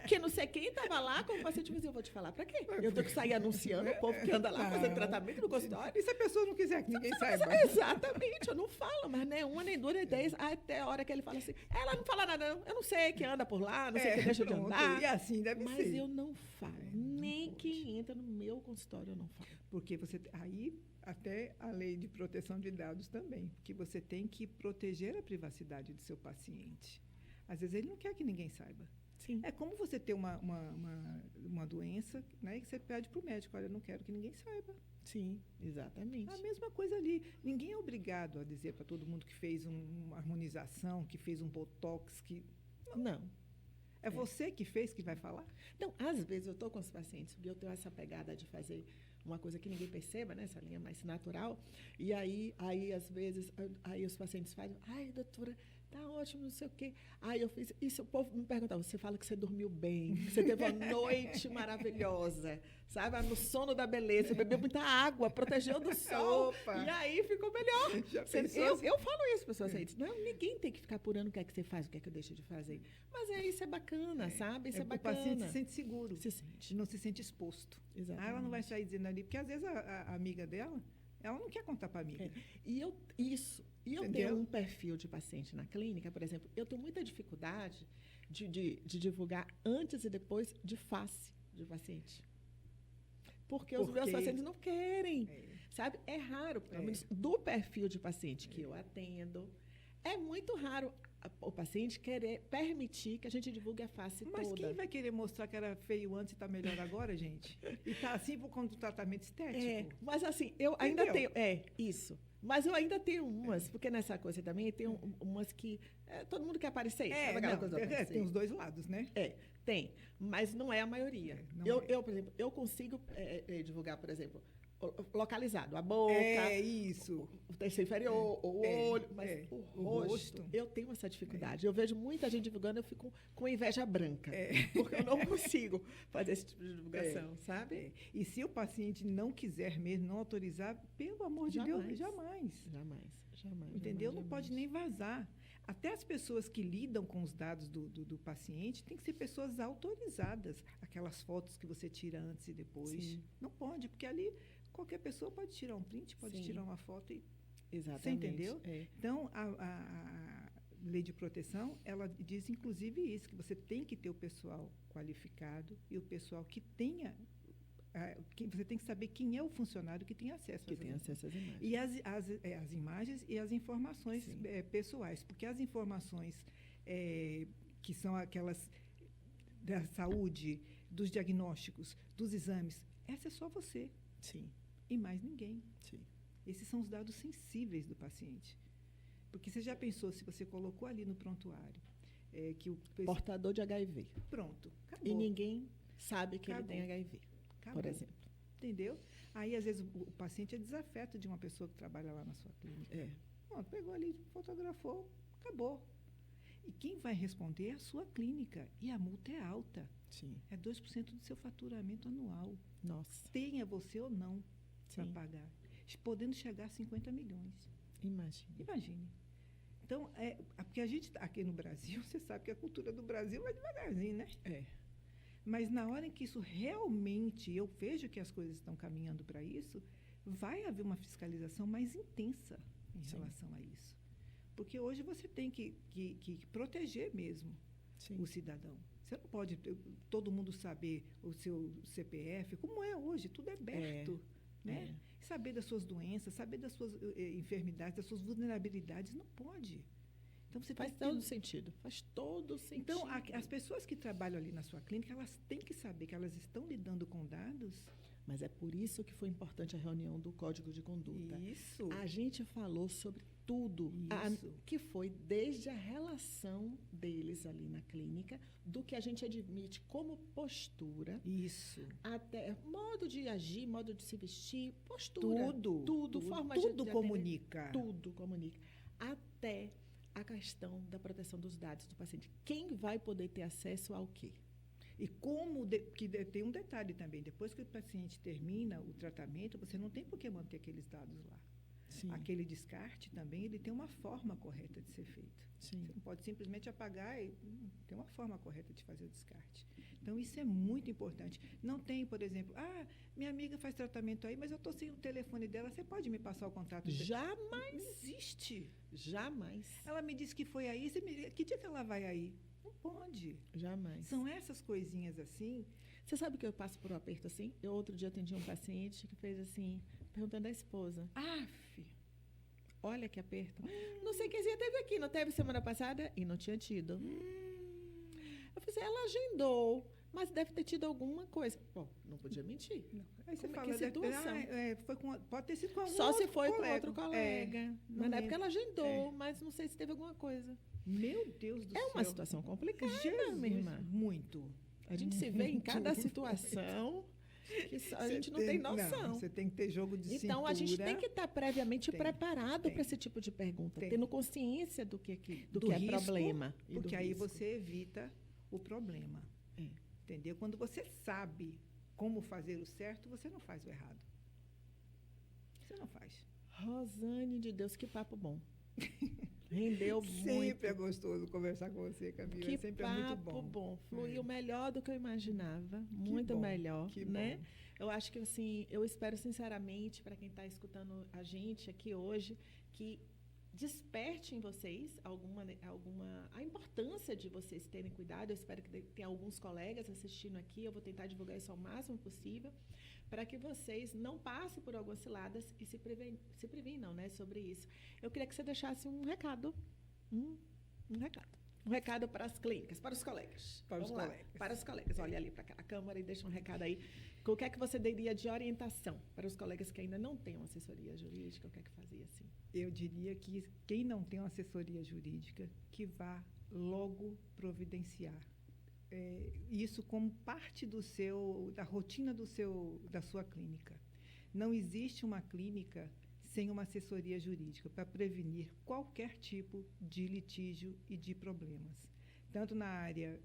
que não sei quem estava lá com o paciente, mas eu vou te falar para quê? Eu tenho que sair anunciando o povo que anda lá fazendo tratamento no consultório. E se a pessoa não quiser que ninguém saiba? Exatamente, eu não falo, mas nem uma, nem duas, nem 10, até a hora que ele fala assim, ela não fala nada não, eu não sei quem anda por lá, não sei quem deixa de andar. E assim deve mas ser. Mas eu não falo, nem quem entra no meu consultório eu não falo. Porque aí até a lei de proteção de dados também, que você tem que proteger a privacidade do seu paciente. Às vezes ele não quer que ninguém saiba. Sim. É como você ter uma doença, né, e que você pede para o médico, olha, eu não quero que ninguém saiba. Sim, exatamente. A mesma coisa ali. Ninguém é obrigado a dizer para todo mundo que fez uma harmonização, que fez um botox, que... Não. É você que fez que vai falar? Não, às vezes eu estou com os pacientes e eu tenho essa pegada de fazer uma coisa que ninguém perceba, né? Essa linha mais natural. E aí às vezes, aí os pacientes fazem, ai, doutora, tá ótimo, não sei o quê. Aí eu fiz isso, o povo me perguntava, você fala que você dormiu bem, que você teve uma noite maravilhosa, sabe? No sono da beleza, bebeu muita água, protegeu do sol. Opa. E aí ficou melhor. Eu falo isso para os pacientes. Não, ninguém tem que ficar apurando o que é que você faz, o que é que eu deixo de fazer. Mas isso é bacana, sabe? Isso é bacana. O paciente se sente seguro. Se sente. Não se sente exposto. Exatamente. Ela não vai sair dizendo ali, porque às vezes a amiga dela, ela não quer contar para a amiga. E eu tenho um perfil de paciente na clínica, por exemplo, eu tenho muita dificuldade de divulgar antes e depois de face de paciente. Porque os meus pacientes não querem, sabe? É raro, pelo menos do perfil de paciente que eu atendo, é muito raro o paciente querer permitir que a gente divulgue a face toda. Mas quem vai querer mostrar que era feio antes e está melhor agora, gente? E está assim por conta do tratamento estético? Mas assim, eu ainda tenho... isso. Mas eu ainda tenho umas, porque nessa coisa também tem umas que todo mundo quer aparecer. Tem os dois lados, né? Tem. Mas não é a maioria. Eu, por exemplo, eu consigo divulgar, por exemplo, localizado, a boca, isso. o terceiro inferior, o olho, mas o rosto, eu tenho essa dificuldade. Eu vejo muita gente divulgando, eu fico com inveja branca, porque eu não consigo fazer esse tipo de divulgação, sabe? E se o paciente não quiser mesmo, não autorizar, pelo amor de Deus, jamais. Entendeu? Não pode nem vazar. Até as pessoas que lidam com os dados do paciente têm que ser pessoas autorizadas. Aquelas fotos que você tira antes e depois. Sim. Não pode, porque ali qualquer pessoa pode tirar um print, pode tirar uma foto e... Exatamente. Você entendeu? Então, a lei de proteção, ela diz, inclusive, isso, que você tem que ter o pessoal qualificado e o pessoal que tenha... você tem que saber quem é o funcionário que tem acesso às imagens. E as imagens e as informações pessoais. Porque as informações que são aquelas da saúde, dos diagnósticos, dos exames, essa é só você. Sim. E mais ninguém. Sim. Esses são os dados sensíveis do paciente. Porque você já pensou, se você colocou ali no prontuário que o... Portador de HIV. Pronto, acabou. E ninguém sabe que ele tem HIV. Acabou. Por exemplo. Entendeu? Aí, às vezes, o paciente é desafeto de uma pessoa que trabalha lá na sua clínica. Pronto, pegou ali, fotografou, acabou. E quem vai responder é a sua clínica. E a multa é alta. Sim. É 2% do seu faturamento anual. Nossa. Tenha você ou não para pagar. Podendo chegar a 50 milhões. Imagine. Então, porque a gente, aqui no Brasil, você sabe que a cultura do Brasil vai devagarzinho, né? Mas na hora em que isso realmente, eu vejo que as coisas estão caminhando para isso, vai haver uma fiscalização mais intensa em relação a isso. Porque hoje você tem que proteger mesmo o cidadão. Você não pode todo mundo saber o seu CPF, como é hoje, tudo é aberto. Né? Saber das suas doenças, saber das suas enfermidades, das suas vulnerabilidades, não pode. Então, você faz todo sentido. Faz todo sentido. Então, as pessoas que trabalham ali na sua clínica, elas têm que saber que elas estão lidando com dados. Mas é por isso que foi importante a reunião do Código de Conduta. Isso. A gente falou sobre tudo. Que foi desde a relação deles ali na clínica, do que a gente admite como postura. Isso. Até modo de agir, modo de se vestir, postura. Tudo. Forma tudo de comunica. Tudo comunica. Até a questão da proteção dos dados do paciente. Quem vai poder ter acesso ao quê? E tem um detalhe também, depois que o paciente termina o tratamento, você não tem por que manter aqueles dados lá. Sim. Aquele descarte também, ele tem uma forma correta de ser feito. Sim. Você não pode simplesmente apagar, tem uma forma correta de fazer o descarte. Então, isso é muito importante. Não tem, por exemplo, minha amiga faz tratamento aí, mas eu estou sem o telefone dela, você pode me passar o contato? Jamais. Não existe. Jamais. Ela me disse que foi aí, que dia que ela vai aí? Não pode. Jamais. São essas coisinhas assim. Você sabe que eu passo por um aperto assim? Eu outro dia atendi um paciente que fez assim, perguntando à esposa. Olha que aperto. Não sei quem teve aqui, não teve semana passada? E não tinha tido. Eu falei assim, ela agendou, mas deve ter tido alguma coisa. Bom, não podia mentir. Não. Aí você fala, que situação? Pode ter sido com algum Só outro se foi colega. com outro colega. Mas na época ela agendou, É. mas não sei se teve alguma coisa. Meu Deus do céu. É uma situação complicada, Jesus, minha irmã. Muito. A gente se vê em cada situação que a gente não tem noção. Você tem que ter jogo de cintura. Então, a gente tem que estar previamente preparado para tem. esse tipo de pergunta, Tem. tendo consciência do que Do é risco, problema. e do Porque aí risco. você evita o problema. É. Entendeu? Quando você sabe como fazer o certo, você não faz o errado. Você não faz. Rosane de Deus, que papo bom. Rendeu muito. Sempre é gostoso conversar com você, Camila. Que Sempre papo é muito bom. Fluiu melhor do que eu imaginava. Muito bom, melhor, que né? bom. Eu acho que, assim, eu espero sinceramente, para quem está escutando a gente aqui hoje, que desperte em vocês a importância de vocês terem cuidado. Eu espero que tenha alguns colegas assistindo aqui. Eu vou tentar divulgar isso ao máximo possível, para que vocês não passem por algumas ciladas e se previnam, né, sobre isso. Eu queria que você deixasse um recado. Um recado. Um recado para as clínicas, para os colegas. Vamos lá, para os colegas. Olha ali para a câmera e deixa um recado aí. O que é que você daria de orientação para os colegas que ainda não têm uma assessoria jurídica? O que é que fazia assim? Eu diria que quem não tem uma assessoria jurídica, que vá logo providenciar. Isso como parte da rotina da sua clínica. Não existe uma clínica sem uma assessoria jurídica para prevenir qualquer tipo de litígio e de problemas, tanto na área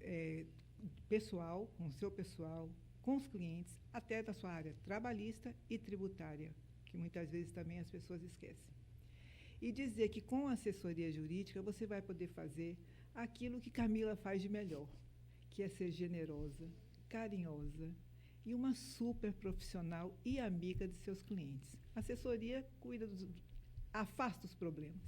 pessoal, com o seu pessoal, com os clientes, até da sua área trabalhista e tributária, que muitas vezes também as pessoas esquecem. E dizer que com a assessoria jurídica você vai poder fazer aquilo que Camila faz de melhor, que é ser generosa, carinhosa e uma super profissional e amiga de seus clientes. A assessoria afasta os problemas.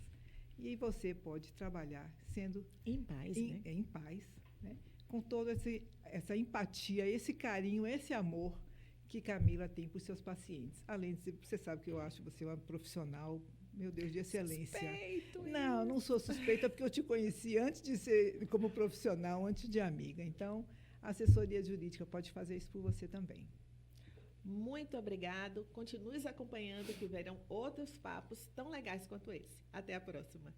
E você pode trabalhar sendo em paz, né? Em paz, né? Com toda essa empatia, esse carinho, esse amor que Camila tem por seus pacientes. Além de você sabe que eu acho você uma profissional, meu Deus, de excelência. Suspeito, não sou suspeita, porque eu te conheci antes de ser como profissional, antes de amiga. Então, a assessoria jurídica pode fazer isso por você também. Muito obrigado. Continue acompanhando, que virão outros papos tão legais quanto esse. Até a próxima.